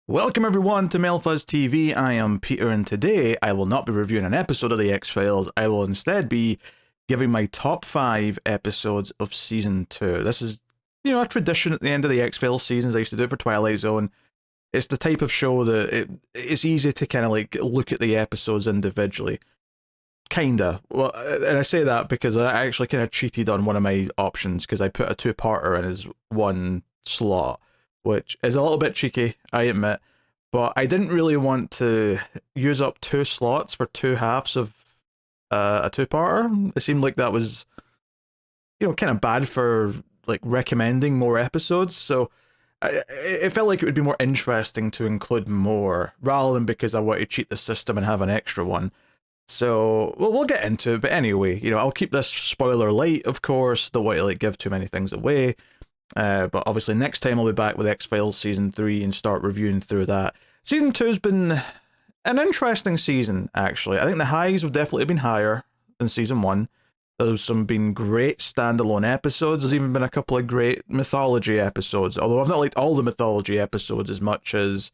Welcome everyone to Melfuzz TV. I am Peter, and today I will not be reviewing an episode of The X-Files. I will instead be giving my top 5 episodes of Season 2. This is, a tradition at the end of the X-Files seasons. I used to do it for Twilight Zone. It's the type of show that it's easy to kind of like look at the episodes individually. Kinda. Well, and I say that because I actually kind of cheated on one of my options because I put a two-parter in as one slot, which is a little bit cheeky, I admit, but I didn't really want to use up 2 slots for 2 halves of a two-parter. It seemed like that was, kind of bad for like recommending more episodes, so it felt like it would be more interesting to include more, rather than because I want to cheat the system and have an extra one. So, we'll get into it, but anyway, I'll keep this spoiler light, of course, don't want to like give too many things away. But obviously next time I'll be back with X-Files Season 3 and start reviewing through that. Season 2's been an interesting season, actually. I think the highs have definitely been higher than Season 1. There's been great standalone episodes. There's even been a couple of great mythology episodes, although I've not liked all the mythology episodes as much as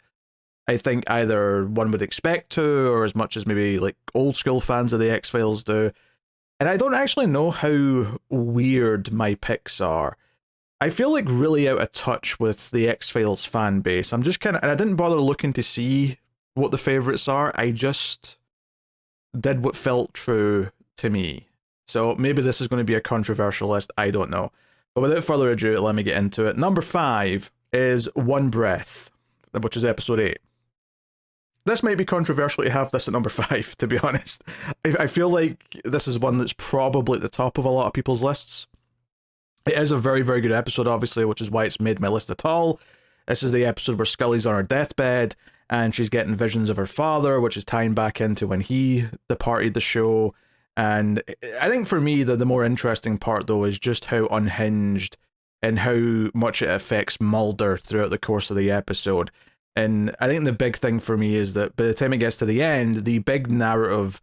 I think either one would expect to, or as much as maybe like old school fans of the X-Files do. And I don't actually know how weird my picks are. I feel like really out of touch with the X-Files fan base. I'm just kind of, and I didn't bother looking to see what the favorites are. I just did what felt true to me. So maybe this is going to be a controversial list. I don't know. But without further ado, let me get into it. Number 5 is One Breath, which is episode 8. This might be controversial to have this at number 5, to be honest. I feel like this is one that's probably at the top of a lot of people's lists. It is a very, very good episode, obviously, which is why it's made my list at all. This is the episode where Scully's on her deathbed, and she's getting visions of her father, which is tying back into when he departed the show. And I think for me, the more interesting part, though, is just how unhinged and how much it affects Mulder throughout the course of the episode. And I think the big thing for me is that by the time it gets to the end, the big narrative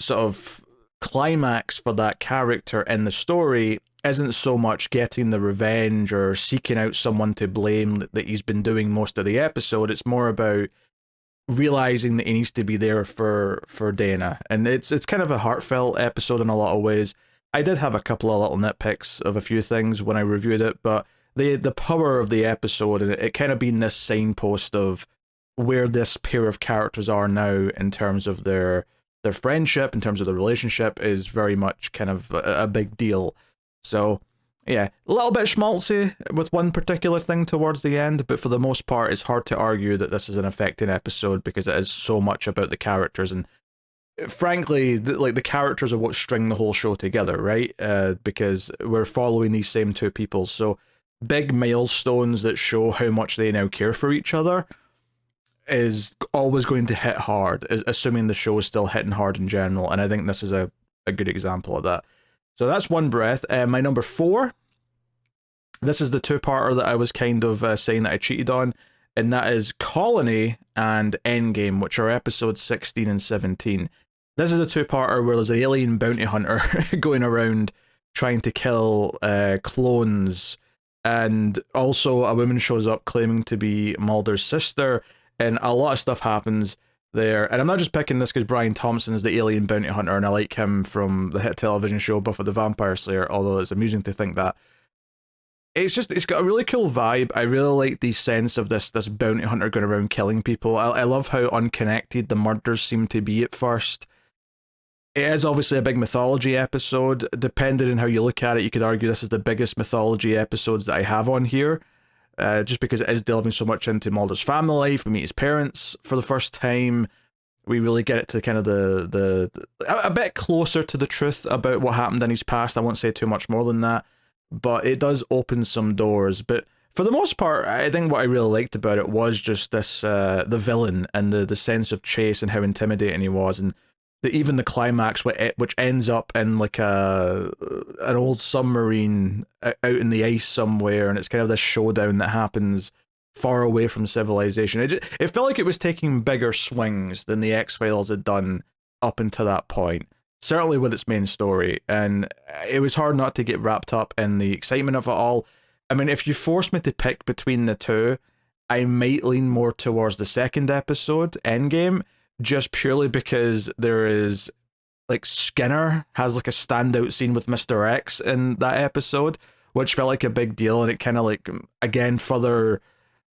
sort of climax for that character in the story isn't so much getting the revenge or seeking out someone to blame that he's been doing most of the episode. It's more about realizing that he needs to be there for Dana. And it's kind of a heartfelt episode in a lot of ways. I did have a couple of little nitpicks of a few things when I reviewed it, but the power of the episode, and it kind of being this signpost of where this pair of characters are now in terms of their friendship, in terms of the relationship, is very much kind of a big deal. So, yeah, a little bit schmaltzy with one particular thing towards the end, but for the most part, it's hard to argue that this is an affecting episode because it is so much about the characters. And frankly, the characters are what string the whole show together, right? Because we're following these same 2 people. So, big milestones that show how much they now care for each other is always going to hit hard, assuming the show is still hitting hard in general. And I think this is a good example of that. So that's One Breath. My number 4, this is the two-parter that I was kind of saying that I cheated on, and that is Colony and Endgame, which are episodes 16 and 17. This is a two-parter where there's an alien bounty hunter going around trying to kill clones, and also a woman shows up claiming to be Mulder's sister, and a lot of stuff happens there. And I'm not just picking this because Brian Thompson is the alien bounty hunter and I like him from the hit television show Buffy the Vampire Slayer, although it's amusing to think that. It's got a really cool vibe. I really like the sense of this bounty hunter going around killing people. I love how unconnected the murders seem to be at first. It is obviously a big mythology episode. Depending on how you look at it, you could argue this is the biggest mythology episodes that I have on here. Just because it is delving so much into Mulder's family life. We meet his parents for the first time. We really get it to kind of a bit closer to the truth about what happened in his past. I won't say too much more than that, but it does open some doors. But for the most part, I think what I really liked about it was just this, the villain and the sense of chase and how intimidating he was, and even the climax, which ends up in like an old submarine out in the ice somewhere, and it's kind of this showdown that happens far away from civilization. It felt like it was taking bigger swings than the X-Files had done up until that point, certainly with its main story, and it was hard not to get wrapped up in the excitement of it all. I mean, if you forced me to pick between the two, I might lean more towards the second episode, Endgame, just purely because there is like Skinner has like a standout scene with Mr. X in that episode, which felt like a big deal, and it kind of like again further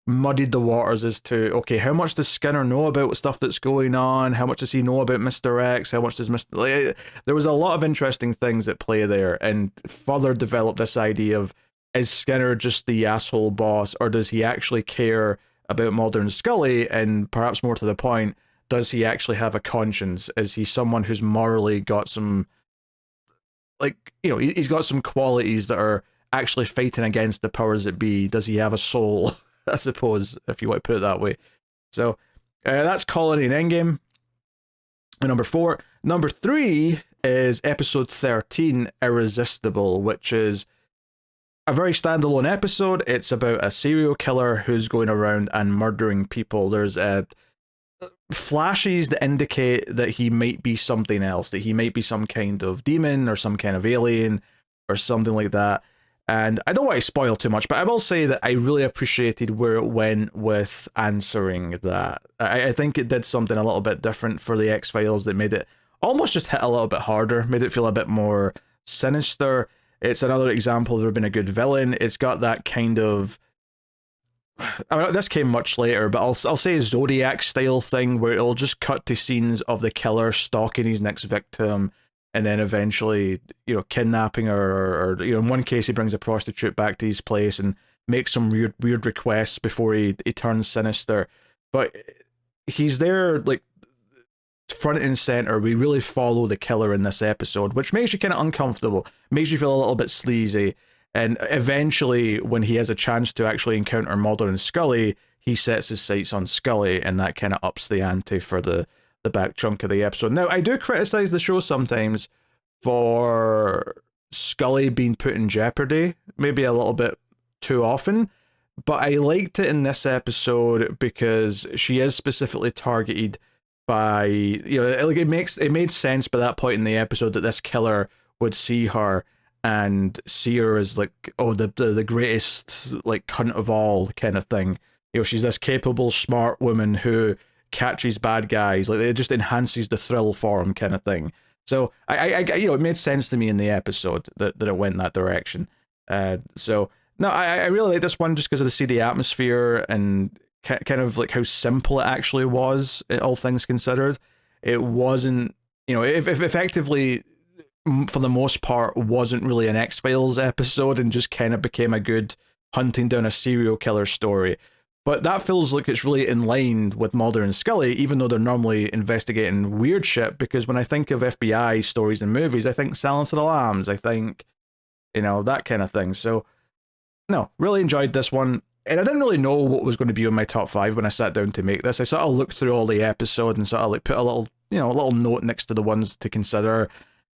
muddied the waters as to, okay, how much does Skinner know about stuff that's going on? How much does he know about Mr. X? How much does Mr. Like, there was a lot of interesting things at play there, and further developed this idea of, is Skinner just the asshole boss, or does he actually care about Mulder and Scully? And perhaps more to the point, does he actually have a conscience? Is he someone who's morally got some, like, you know, he's got some qualities that are actually fighting against the powers that be? Does he have a soul? I suppose, if you want to put it that way. So that's Colony and Endgame. And number 4. Number 3 is episode 13, Irresistible, which is a very standalone episode. It's about a serial killer who's going around and murdering people. There's flashes that indicate that he might be something else, that he might be some kind of demon or some kind of alien or something like that. And I don't want to spoil too much, but I will say that I really appreciated where it went with answering that. I think it did something a little bit different for the X-Files that made it almost just hit a little bit harder, made it feel a bit more sinister. It's another example of there being a good villain. It's got that kind of, I mean, this came much later, but I'll say Zodiac style thing where it'll just cut to scenes of the killer stalking his next victim, and then eventually, you know, kidnapping her, or you know, in one case he brings a prostitute back to his place and makes some weird requests before he turns sinister. But he's there like front and center. We really follow the killer in this episode, which makes you kind of uncomfortable, makes you feel a little bit sleazy. And eventually, when he has a chance to actually encounter Mulder and Scully, he sets his sights on Scully, and that kind of ups the ante for the back chunk of the episode. Now, I do criticize the show sometimes for Scully being put in jeopardy, maybe a little bit too often, but I liked it in this episode because she is specifically targeted by, you know, like it made sense by that point in the episode that this killer would see her and see her as like, oh, the greatest like cunt of all kind of thing. You know, she's this capable, smart woman who catches bad guys. Like, it just enhances the thrill for him, kind of thing. So I you know, it made sense to me in the episode that it went that direction. So no, I really like this one just because of the atmosphere and kind of like how simple it actually was, all things considered. It wasn't, you know, if effectively, for the most part, wasn't really an X-Files episode and just kind of became a good hunting down a serial killer story. But that feels like it's really in line with Mulder and Scully, even though they're normally investigating weird shit, because when I think of FBI stories and movies, I think Silence of the Lambs, I think, you know, that kind of thing. So, no, really enjoyed this one. And I didn't really know what was going to be in my top 5 when I sat down to make this. I sort of looked through all the episodes and sort of like put a little, you know, a little note next to the ones to consider,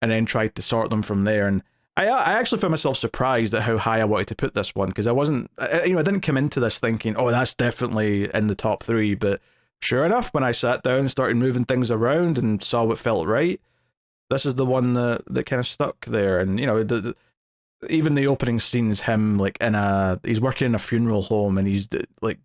and then tried to sort them from there. And I actually found myself surprised at how high I wanted to put this one, because I wasn't, you know, I didn't come into this thinking, oh, that's definitely in the top 3, but sure enough, when I sat down and started moving things around and saw what felt right, this is the one that kind of stuck there. And, you know, even the opening scene is him, like, he's working in a funeral home, and he's, like,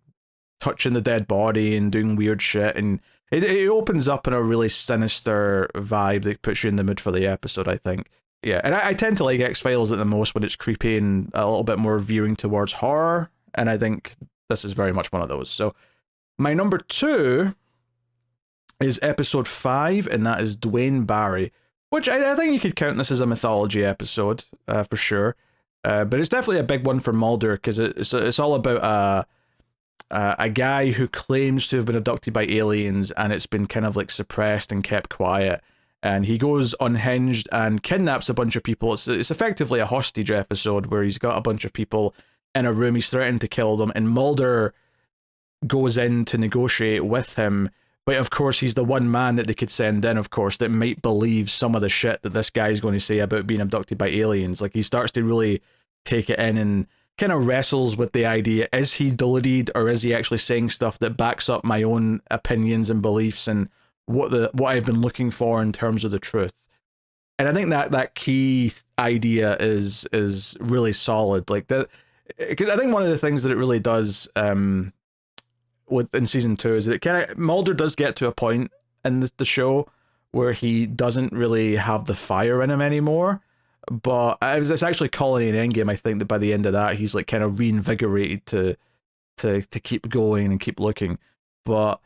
touching the dead body and doing weird shit, and it opens up in a really sinister vibe that puts you in the mood for the episode, I think. Yeah, and I tend to like X-Files at the most when it's creepy and a little bit more veering towards horror, and I think this is very much one of those. So my number 2 is episode 5, and that is Dwayne Barry, which I think you could count this as a mythology episode, for sure. But it's definitely a big one for Mulder, because it's all about a guy who claims to have been abducted by aliens, and it's been kind of like suppressed and kept quiet. And he goes unhinged and kidnaps a bunch of people. It's effectively a hostage episode where he's got a bunch of people in a room. He's threatened to kill them, and Mulder goes in to negotiate with him. But of course, he's the one man that they could send in, of course, that might believe some of the shit that this guy's going to say about being abducted by aliens. Like, he starts to really take it in and kind of wrestles with the idea, is he deluded, or is he actually saying stuff that backs up my own opinions and beliefs and what I've been looking for in terms of the truth. And I think that key idea is really solid, like that, because I think one of the things that it really does within season 2 is that it kind of Mulder does get to a point in the show where he doesn't really have the fire in him anymore. But it's actually Colony and Endgame, I think, that by the end of that he's like kind of reinvigorated to keep going and keep looking. But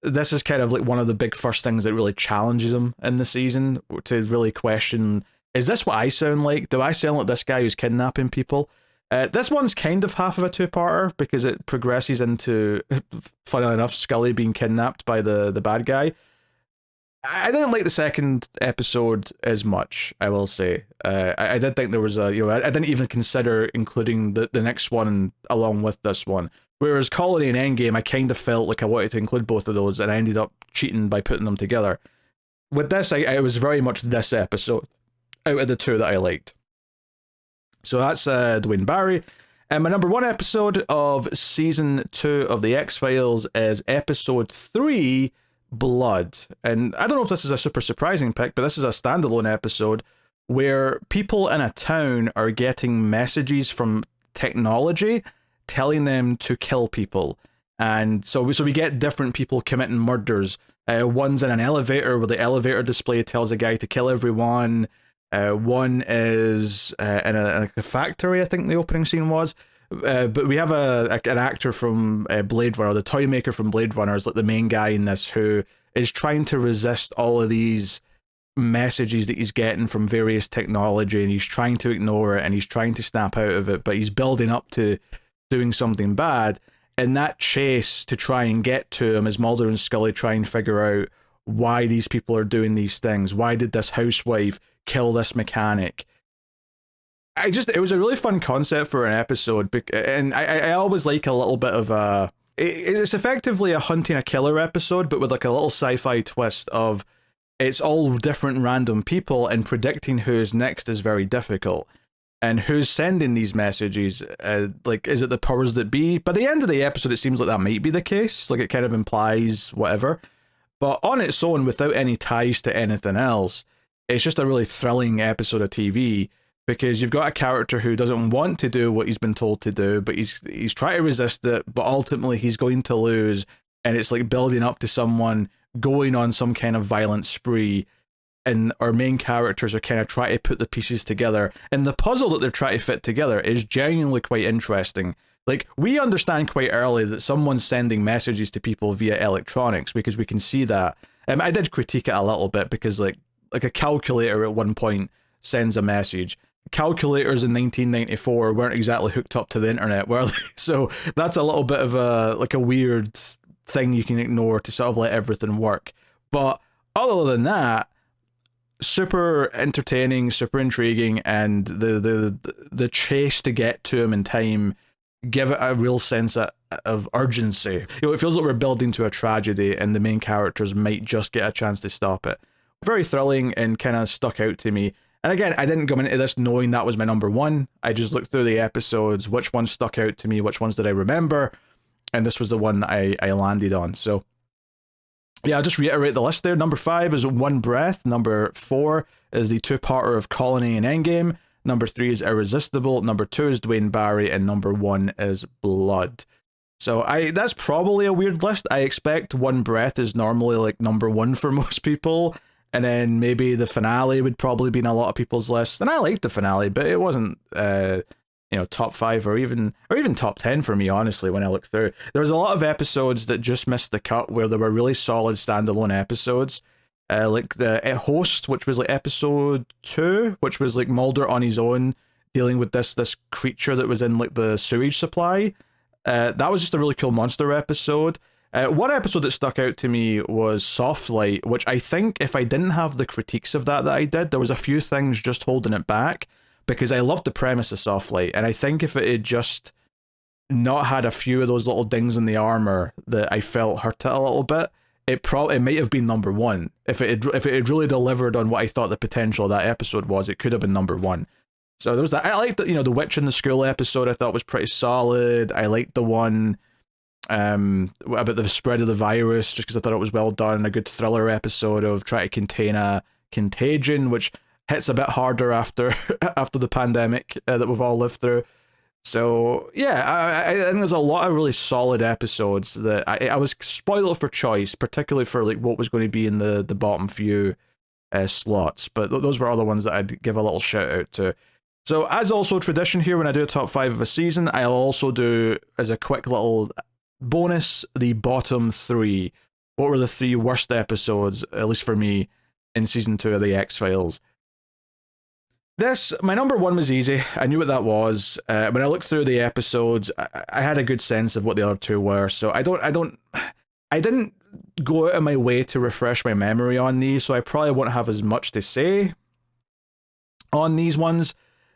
this is kind of like one of the big first things that really challenges him in the season, to really question, is this what I sound like? Do I sound like this guy who's kidnapping people? This one's kind of half of a two-parter because it progresses into, funnily enough, Scully being kidnapped by the bad guy. I didn't like the second episode as much, I will say. I did think there was a, I didn't even consider including the next one along with this one. Whereas Colony and Endgame, I kind of felt like I wanted to include both of those, and I ended up cheating by putting them together. With this, I was very much this episode out of the two that I liked. So that's Duane Barry. And my number 1 episode of season 2 of The X-Files is episode 3, Blood. And I don't know if this is a super surprising pick, but this is a standalone episode where people in a town are getting messages from technology telling them to kill people. And so we get different people committing murders. One's in an elevator where the elevator display tells a guy to kill everyone. One is in a factory, I think the opening scene was. But we have an actor from Blade Runner, the toy maker from Blade Runner is like the main guy in this, who is trying to resist all of these messages that he's getting from various technology, and he's trying to ignore it, and he's trying to snap out of it, but he's building up to doing something bad. And that chase to try and get to him as Mulder and Scully try and figure out why these people are doing these things. Why did this housewife kill this mechanic? It was a really fun concept for an episode, and I always like a little bit of a... It's effectively a hunting a killer episode, but with like a little sci-fi twist of it's all different random people, and predicting who's next is very difficult. And who's sending these messages? Like, is it the powers that be? By the end of the episode, it seems like that might be the case. Like, it kind of implies whatever. But on its own, without any ties to anything else, it's just a really thrilling episode of TV, because you've got a character who doesn't want to do what he's been told to do, but he's trying to resist it, but ultimately he's going to lose, and it's like building up to someone going on some kind of violent spree. And our main characters are kind of trying to put the pieces together. And the puzzle that they're trying to fit together is genuinely quite interesting. Like, we understand quite early that someone's sending messages to people via electronics, because we can see that. I did critique it a little bit, because like a calculator at one point sends a message. Calculators in 1994 weren't exactly hooked up to the internet, were they? So that's a little bit of a weird thing you can ignore to sort of let everything work. But other than that, super entertaining, super intriguing, and the chase to get to him in time give it a real sense of urgency. It feels like we're building to a tragedy, and the main characters might just get a chance to stop it. Very thrilling, and kind of stuck out to me. And again, I didn't go into this knowing that was my number 1. I just looked through the episodes, which ones stuck out to me, which ones did I remember, and this was the one that I landed on. So yeah, I'll just reiterate the list there. Number 5 is One Breath. Number 4 is the two-parter of Colony and Endgame. Number 3 is Irresistible. Number 2 is Duane Barry. And number 1 is Blood. So that's probably a weird list. I expect One Breath is normally like number 1 for most people. And then maybe the finale would probably be in a lot of people's lists. And I liked the finale, but it wasn't... top 5 or even top 10 for me, honestly, when I look through. There was a lot of episodes that just missed the cut, where there were really solid standalone episodes. Like the Host, which was like episode 2, which was like Mulder on his own dealing with this creature that was in like the sewage supply. That was just a really cool monster episode. One episode that stuck out to me was Soft Light, which I think if I didn't have the critiques of that I did, there was a few things just holding it back. Because I loved the premise of Soft Light, and I think if it had just not had a few of those little dings in the armor that I felt hurt it a little bit, it might have been number 1. If it had really delivered on what I thought the potential of that episode was, it could have been number 1. So there was that. I liked the Witch in the School episode. I thought was pretty solid. I liked the one about the spread of the virus, just because I thought it was well done. A good thriller episode of trying to contain a contagion, which hits a bit harder after the pandemic that we've all lived through. So yeah, I think there's a lot of really solid episodes that I was spoiled for choice, particularly for like what was going to be in the bottom few slots. But those were other ones that I'd give a little shout out to. So as also tradition here, when I do a top 5 of a season, I'll also do as a quick little bonus the bottom 3. What were the 3 worst episodes, at least for me, in season 2 of the X-Files? This, my number 1 was easy. I knew what that was. When I looked through the episodes, I had a good sense of what the other 2 were. So I didn't go out of my way to refresh my memory on these. So I probably won't have as much to say on these ones.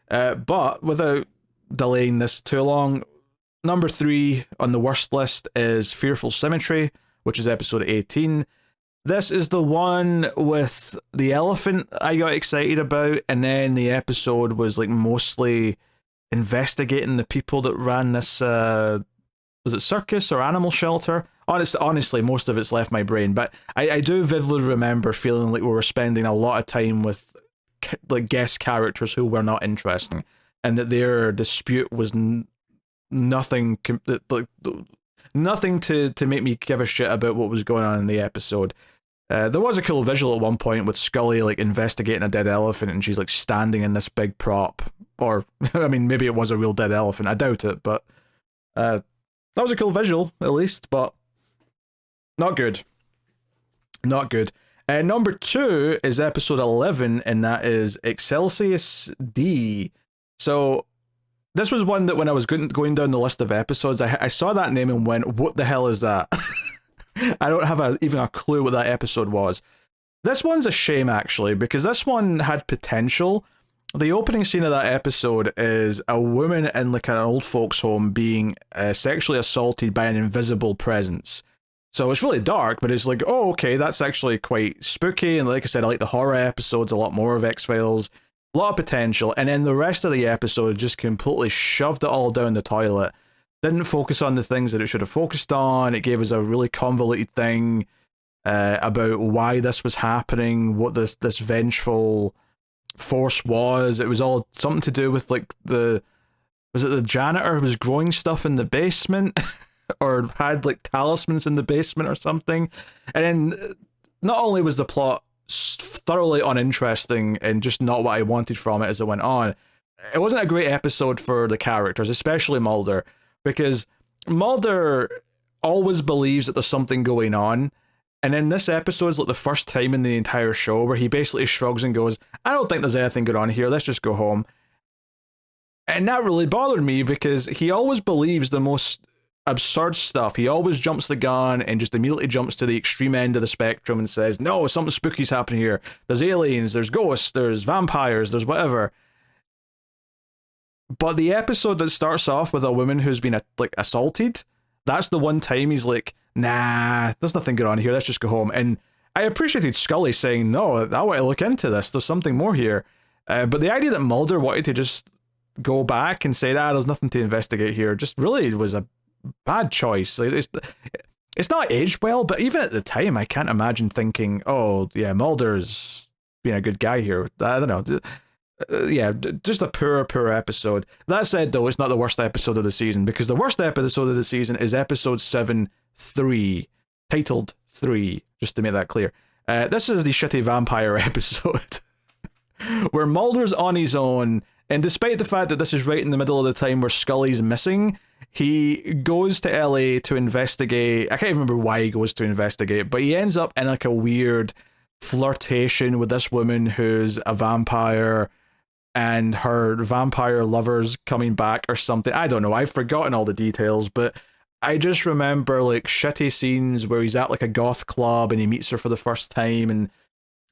But without delaying this too long, number 3 on the worst list is Fearful Symmetry, which is episode 18. This is the one with the elephant I got excited about, and then the episode was like mostly investigating the people that ran this, was it circus or animal shelter? Honestly, most of it's left my brain, but I do vividly remember feeling like we were spending a lot of time with like guest characters who were not interesting, and that their dispute was nothing like nothing to make me give a shit about what was going on in the episode. There was a cool visual at one point with Scully like investigating a dead elephant, and she's like standing in this big prop, or I mean maybe it was a real dead elephant, I doubt it, but that was a cool visual at least, but not good. Not good. Number 2 is episode 11, and that is Excelsius D. So this was one that when I was going down the list of episodes, I saw that name and went, what the hell is that? I don't have even a clue what that episode was. This one's a shame, actually, because this one had potential. The opening scene of that episode is a woman in like an old folks' home being sexually assaulted by an invisible presence. So it's really dark, but it's like, oh, okay, that's actually quite spooky. And like I said, I like the horror episodes a lot more of X-Files. A lot of potential. And then the rest of the episode just completely shoved it all down the toilet. Didn't focus on the things that it should have focused on. It gave us a really convoluted thing about why this was happening, what this vengeful force was. It was all something to do with like was it the janitor who was growing stuff in the basement or had like talismans in the basement or something. And then not only was the plot thoroughly uninteresting and just not what I wanted from it as it went on, it wasn't a great episode for the characters, especially Mulder, because Mulder always believes that there's something going on. And then this episode is like the first time in the entire show where he basically shrugs and goes, I don't think there's anything going on here, let's just go home. And that really bothered me because he always believes the most absurd stuff. He always jumps the gun and just immediately jumps to the extreme end of the spectrum and says, no, something spooky's happening here. There's aliens, there's ghosts, there's vampires, there's whatever. But the episode that starts off with a woman who's been like assaulted, that's the one time he's like, nah, there's nothing going on here, let's just go home. And I appreciated Scully saying, no, I want to look into this, there's something more here. But the idea that Mulder wanted to just go back and say, there's nothing to investigate here, just really was a bad choice. Like, it's not aged well, but even at the time, I can't imagine thinking, oh, yeah, Mulder's being a good guy here. I don't know. Yeah, just a poor episode. That said, though, it's not the worst episode of the season, because the worst episode of the season is episode 7-3, titled 3, just to make that clear. This is the shitty vampire episode, where Mulder's on his own, and despite the fact that this is right in the middle of the time where Scully's missing, he goes to LA to investigate. I can't even remember why he goes to investigate, but he ends up in like a weird flirtation with this woman who's a vampire, and her vampire lover's coming back or something. I don't know, I've forgotten all the details, but I just remember like shitty scenes where he's at like a goth club and he meets her for the first time and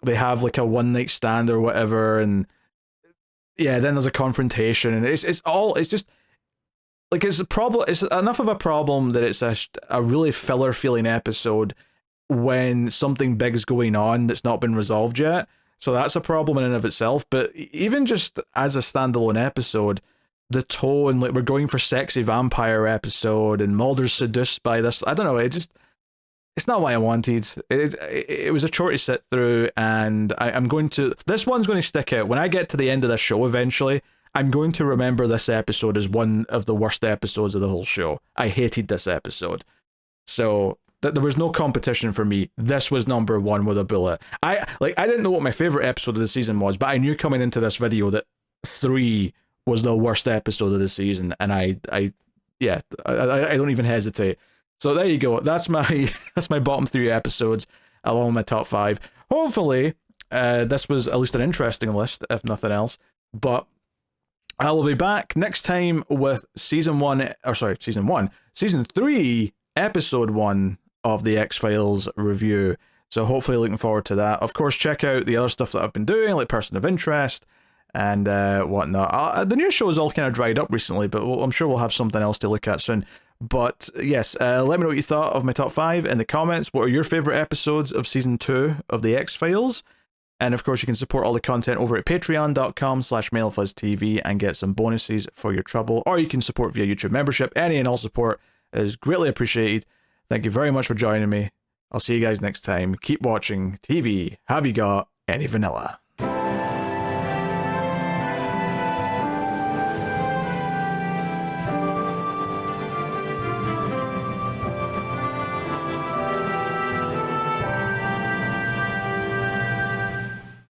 they have like a one night stand or whatever, and yeah, then there's a confrontation, and it's just like, it's enough of a problem that it's a really filler feeling episode when something big is going on that's not been resolved yet. So that's a problem in and of itself. But even just as a standalone episode, the tone, like we're going for sexy vampire episode and Mulder's seduced by this, I don't know, it's not what I wanted. It was a chore to sit through, and this one's going to stick out. When I get to the end of the show eventually, I'm going to remember this episode as one of the worst episodes of the whole show. I hated this episode. So there was no competition for me. This was number one with a bullet. I didn't know what my favorite episode of the season was, but I knew coming into this video that 3 was the worst episode of the season, and I don't even hesitate. So there you go. That's my bottom 3 episodes along with my top 5. Hopefully, this was at least an interesting list, if nothing else. But I will be back next time with season 3, episode 1 of the X-Files review. So hopefully looking forward to that. Of course, check out the other stuff that I've been doing, like Person of Interest and whatnot. The news show is all kind of dried up recently, but I'm sure we'll have something else to look at soon. But yes, let me know what you thought of my top 5 in the comments. What are your favorite episodes of season 2 of the X-Files? And of course, you can support all the content over at patreon.com/MailFuzzTV and get some bonuses for your trouble. Or you can support via YouTube membership. Any and all support is greatly appreciated. Thank you very much for joining me. I'll see you guys next time. Keep watching TV. Have you got any vanilla?